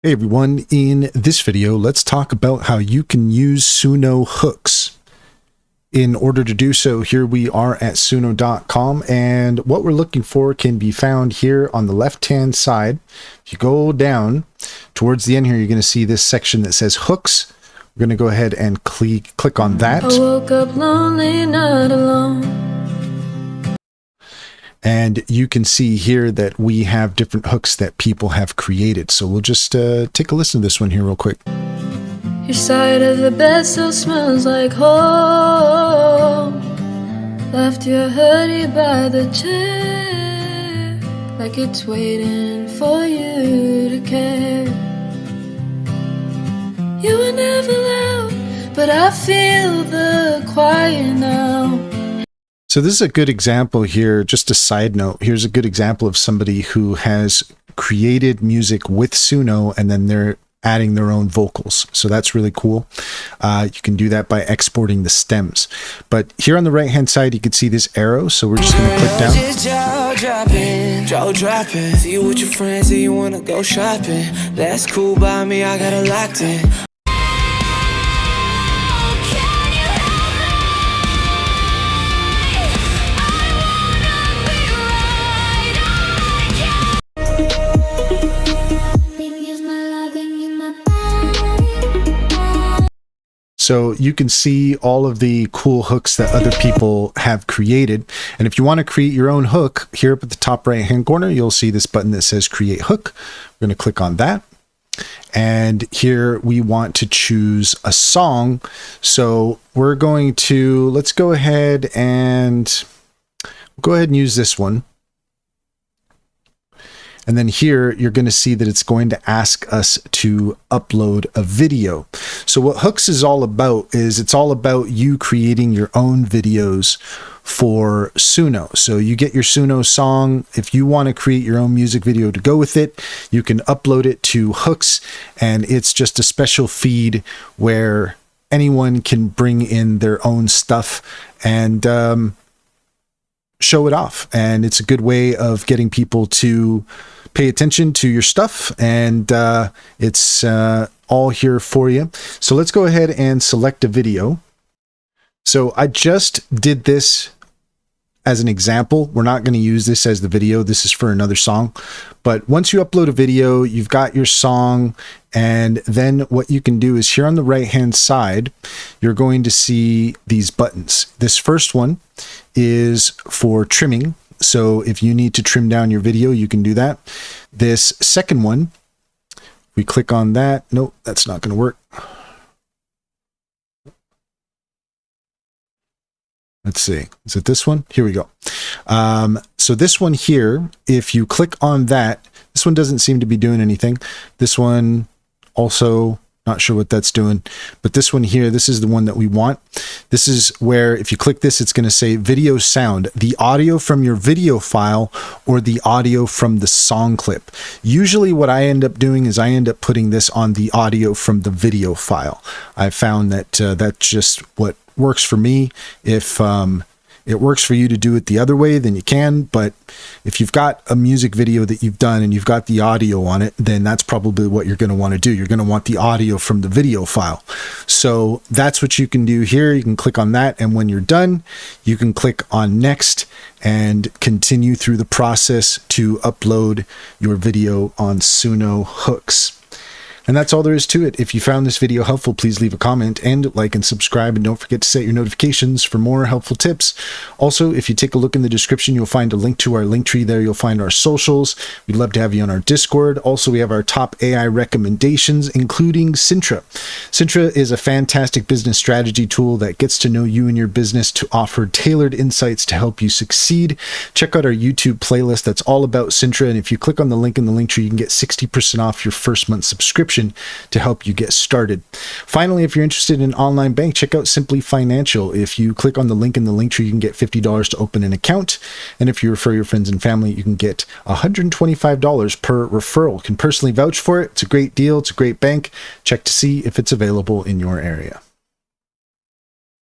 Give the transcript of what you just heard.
Hey everyone, in this video, let's talk about how you can use Suno Hooks. In order to do so, here we are at suno.com, and what we're looking for can be found here on the left-hand side. If you go down towards the end here, you're going to see this section that says Hooks. We're going to go ahead and click on that. I woke up lonely, not alone. And you can see here that we have different hooks that people have created. So we'll just take a listen to this one here real quick. Your side of the bed still smells like home. Left your hoodie by the chair, like it's waiting for you to care. You were never loud, but I feel the quiet now. So this is a good example here, just a side note. Here's a good example of somebody who has created music with Suno and then they're adding their own vocals. So that's really cool. You can do that by exporting the stems. But here on the right hand side, you can see this arrow. So we're just going to click down. Jaw dropping. See you with your friends, see you want to go shopping. That's cool by me, I got it locked in. So you can see all of the cool hooks that other people have created. And if you want to create your own hook, here up at the top right hand corner, you'll see this button that says Create Hook. We're going to click on that. And here we want to choose a song. So we're going to, let's go ahead and use this one. And then here, you're going to see that it's going to ask us to upload a video. So what Hooks is all about is it's all about you creating your own videos for Suno. So you get your Suno song. If you want to create your own music video to go with it, you can upload it to Hooks, and it's just a special feed where anyone can bring in their own stuff and show it off. And it's a good way of getting people to pay attention to your stuff, and it's all here for you. So let's go ahead and select a video. So I just did this as an example. We're not going to use this as the video. This is for another song. But once you upload a video, you've got your song, and then what you can do is here on the right hand side, you're going to see these buttons. This first one is for trimming. So if you need to trim down your video, you can do that. This second one, we click on that. Nope, that's not going to work. Let's see. Is it this one? Here we go. So this one here, if you click on that, this one doesn't seem to be doing anything. This one also, not sure what that's doing, but this one here, this is the one that we want. This is where if you click this, it's going to say video sound, the audio from your video file or the audio from the song clip. Usually what I end up doing is I end up putting this on the audio from the video file. I found that that's just what works for me. If it works for you to do it the other way, then you can. But if you've got a music video that you've done and you've got the audio on it, then that's probably what you're going to want to do. You're going to want the audio from the video file. So that's what you can do here. You can click on that. And when you're done, you can click on next and continue through the process to upload your video on Suno Hooks. And that's all there is to it. If you found this video helpful, please leave a comment and like and subscribe, and don't forget to set your notifications for more helpful tips. Also, if you take a look in the description, you'll find a link to our link tree there. You'll find our socials. We'd love to have you on our Discord. Also, we have our top AI recommendations, including Sintra. Sintra is a fantastic business strategy tool that gets to know you and your business to offer tailored insights to help you succeed. Check out our YouTube playlist that's all about Sintra. And if you click on the link in the link tree, you can get 60% off your first month subscription to help you get started. Finally, if you're interested in online bank, check out Simply Financial. If you click on the link in the link tree, you can get $50 to open an account. And if you refer your friends and family, you can get $125 per referral. Can personally vouch for it. It's a great deal. It's a great bank. Check to see if it's available in your area.